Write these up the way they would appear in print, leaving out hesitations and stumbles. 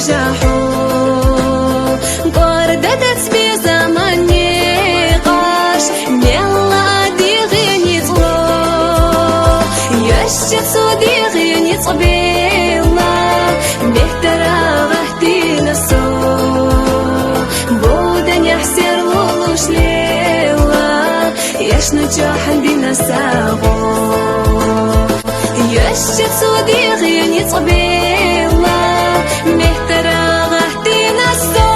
ترجحو قردت بزمان نقاش يلا دي غيني طلو يشت صدي غيني طبيلا بيهترا غهدي نسو بودن يحسر لولوش ليلا يش نجاح دينا ساغو يشت صدي غيني طبيلا مهترا غهدي نسو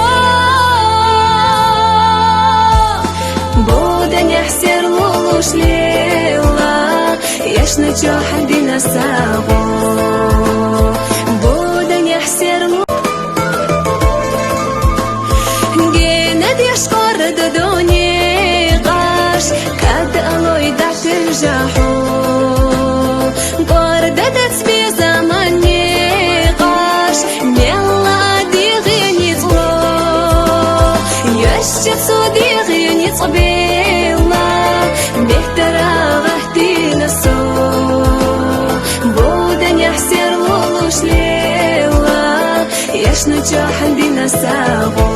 بودن يحسر لولوش ليلا يش نجاح دينا ساغو بودن يحسر جينا ديش قرد دوني غاش كاد ألوي دا ترجحو قردت بزمان نقاش يلا دي غيني طلو يشت صدي غيني طبيلا بيهترا غهدي نسو بودن يحسر لولوش ليلا يش نجاح دينا ساغو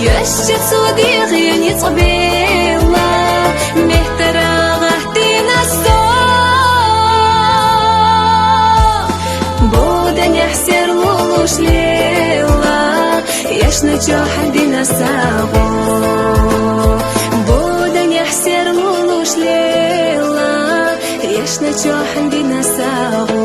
يشت صدي غيني طبيلا مهترا غهدي نسو بودن يحسر لولوش ليلا يش نجاح دينا ساغو بودن يحسر لولوش ليلا يش نجاح دينا ساغو